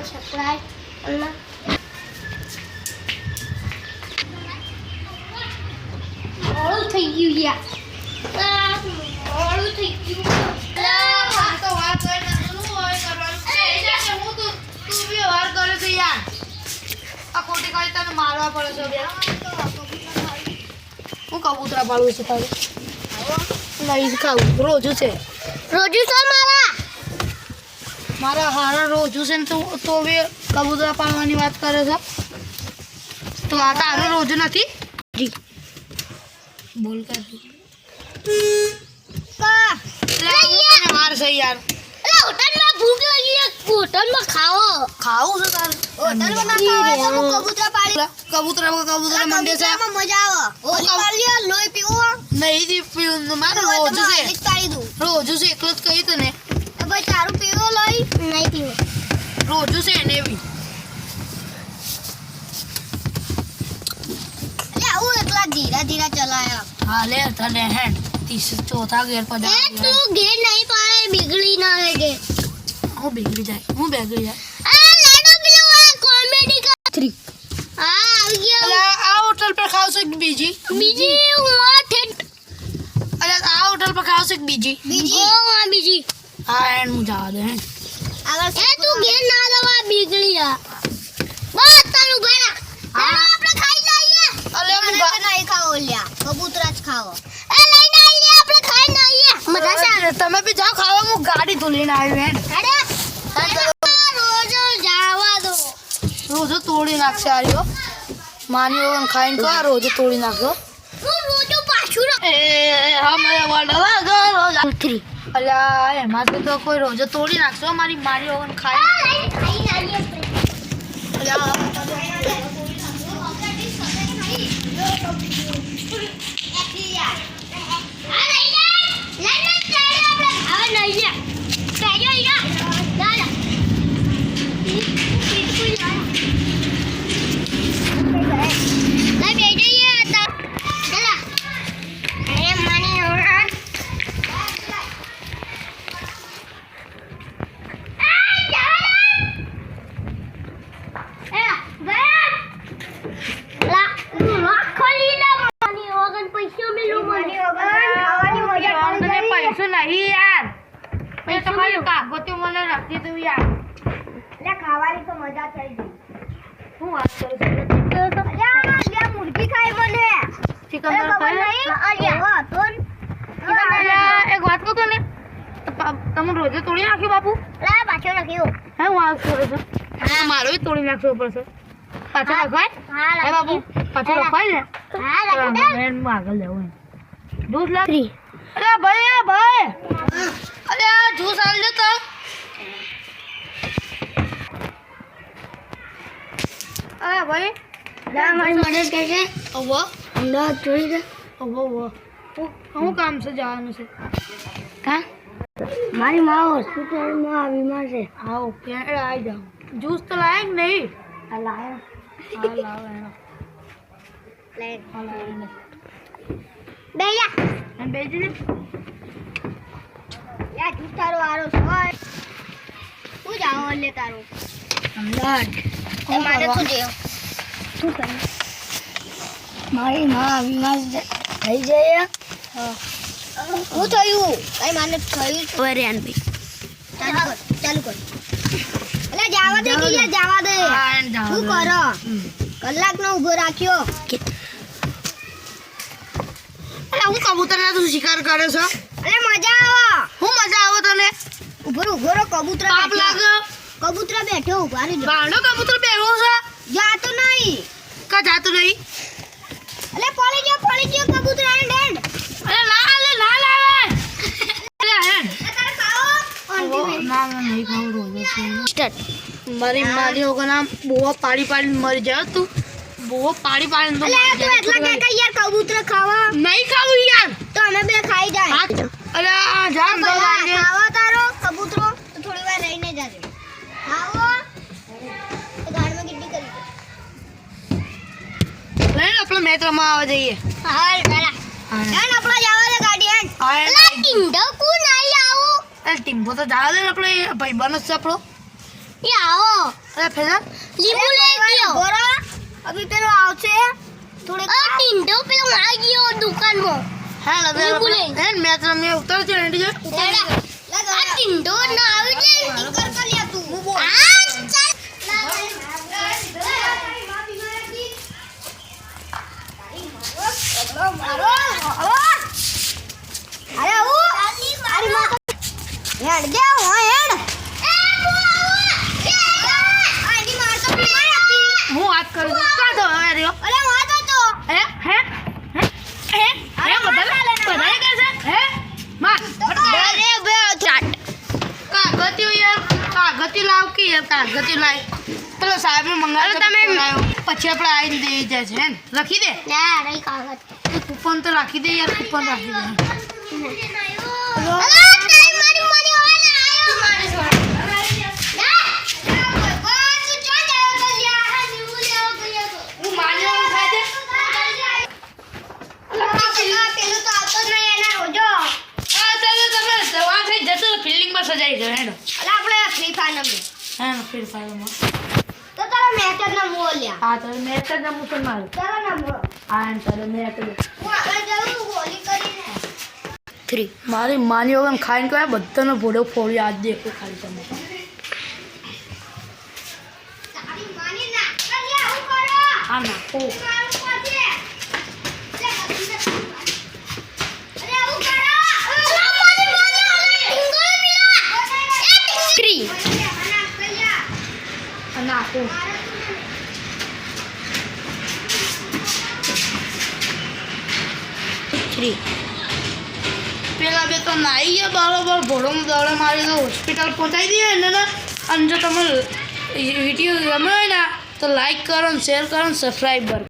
Supply Allah ઓળ થઈ ગયું યાર ઓળ થઈ ગયું અલ્લા તો વાત હોય ને શું હોય કરવાનું એ જાને હું તું બી વાર કરે છે યાર આ ખોટી કાઈ તને મારવા પડે છે બે હું કબૂતરા પાડું છું તારે નહીં ખાવું રોજુ છે મારા હારા રોજુ છે ને તો બી કબૂતરા પાડવાની વાત કરે છે તો આ તારો રોજુ નથી જી બોલ કર વાર છે યાર હોટલમાં ભૂખ લાગી છે હોટલમાં ખાવું છે તારે હોટલમાં ના ખાવા તો હું કબૂતરા પાડી કબૂતરા મંડે છે મજા આવે હોલી પાડી લોહી પીવો નહીં પીવું મારે રોજુ છે પાડી દઉં રોજુ છે એકલો જ કહી તને ભાઈ તારું પીવો લોહી નહીં પીવો રોજુ છે એને બી આવું એકલા ધીરા ધીરા ચલાયા હા લે તને હેડ ચોથા ગેર પર તું ઘેર નહીં પાડે બીગડી ના આવે કે હું બેગડી જાય આ લાડો પેલો કોમેડી કા 3 આવી ગયો અલા આ હોટલ પર ખાવશો કે બીજી હું આ ઠેટ અલા આ હોટલ પર ખાવશો કે બીજી બીજી હા એન્ડ હું જવા દે આગળ એ તું ઘેર ના દવા બીગડી જા બસ તારું ઘર આપણે ખાઈ લઈએ અલે હું નહીં ખાઓ લ્યા કબૂતરા જ ખાઓ એ લઈને આવીએ આપણે ખાઈ લઈએ મજા છે તમે બી જાઓ ખાવા હું ગાડી તો લઈને આવ્યો હેડ રોજ જાવા દો રોજ તોડી નાખશે આર્યો માની ઓવન ખાઈને કા રોજ તોડી નાખ્યો હું રોજ પાછું એ હમે વડવા ગો રોજ 3 અલા એમાંથી તો કોઈ રોજ તોડી નાખશો મારી ઓવન ખાઈ અલા પૈસો નહીં યાર પૈસો ખાલી કાગોતી મને રાખી દઉં યાર લે ખાવાની તો મજા થઈ ગઈ હું વાત કરું છું મુર્ગી ખાઈ મને ચિકન એક વાત કહું તો ને તમે રોજે તોડી નાખ્યું બાપુ પાછો રાખ્યો હે હું વાત કરું છું મારો તોડી નાખવો પડશે પાછો રખાય હે બાપુ પાછો રખાય ને હું આગળ લેવું દૂધ લાગી અરે ભાઈ અરે આ જ્યુસ આલ દે તો અરે ભાઈ મારી મદદ કરશે ઓવો અમદાવાદ જોઈ દે ઓવો હું કામ છે જવાનું છે કા મારી માં હોસ્પિટલમાં બીમાર છે હા ઓકે આવી જાઓ જ્યુસ તો લાયક નહીં આ લાવો હા લાવ એનો લે હા લાવ એને બેયા અને બેજી ને યા તું તારો આરો સોય તું જાવ લે તારો અમદાવાદ એ મારે તું દેવ તું કર મારી માં બીમાર થઈ જાય હું થયું કઈ માને થયું વરેન ભાઈ ચાલુ કર અલે જાવા દે કે યાર જાવા દે હા એને જાવ શું કરો કલાકનો ઊભો રાખ્યો અરે હું કબૂતરના તું શિકાર કરે છો અલે મજા આવે હું મજા આવે તને ઊભો રો કબૂતર પાપ લાગે કબૂતર બેઠો ઉભા રહી બાણો કબૂતર બેહો છે જાતો નહીં કા જાતું નહીં અલે પડી ગયો કબૂતર આને ડેડ અરે ના લાવે અરે હેડ તારે ખાઓ ના નહીં ખાવું રોજ સ્ટાર્ટ મારી ઓગર નામ બોવા પાડી મરી જાય તું બોવા પાડી તો અલે તું એટલા કે યાર કબૂતર ખાવા નહીં ખાવું યાર તો અમે બે ખાઈ જાય અરે આ જામ દો લાઈને ખાવા તારો કબૂતરો તો થોડી વાર રહીને જાજે ખાવો તો ગાડીમાં કેટલી કરી લઈને આપણે મેચ રમવા આવવા જઈએ હાલ ચાલા જાન આપણા જવા દે ગાડી હેડ અલા ટિંડો કો નહીં આવું ટીમ્પો તો જવા દે ને આપણે ભાઈબંધ જ છે આપણો એ આવો અરે ફેરા લીંબુ લઈ ગયો બોરો અભી પેલો આવશે થોડે ટિંડો પેલો આ ગયો દુકાનમાં હા લગે લીંબુ લઈ. મેં તો મેં ઉતર છે ને જે આ ટિંડો ના આવી જાય ટિંકર કરી લે તું હું વાત કરું છું કા તો હવે રહ્યો હે હે હે હે બધા કરશે હે માર કાગતી યાર કાગતી લાવ કે યાર કાગતી લાવ પેલો સાહેબ ને મંગાવ્યો તમે પછી આપણે આવીને દઈ જાય છે હે લખી દે કૂપન તો રાખી દે યાર કૂપન રાખી દે હું માન્યો ખાય છે તમે દવા થઈ જતો ફિલ્ડિંગમાં સજાઈ જાય હેડો ફ્રી ફાયર હે ફ્રી ફાયરમાં તો તારા મેચ જ ના બોલ્યા હા તો મેં જ ના મુસલ મારું તારા ના બોલ હા એમ તારે મેં હું આગળ જાઉં હોલી કરીને 3 મારી માની વગર ખાઈને કયા બધાનો ભોડો ફોડી આજ દેખો ખાલી તમે તારી માની ના કરી આવું કરો હા નાખો મારું પાછે અરે આવું કરો મારી ટિંગલ મિલા નાખો પેલા બે તો નાઈ ગયા બરાબર ભોળોમાં દોડે મારી તો હોસ્પિટલ પહોંચાડી દઈએ ને અને જો તમે વિડીયો ગમે હોય ને તો લાઈક કરો ને શેર કરો ને સબસ્ક્રાઈબ કરો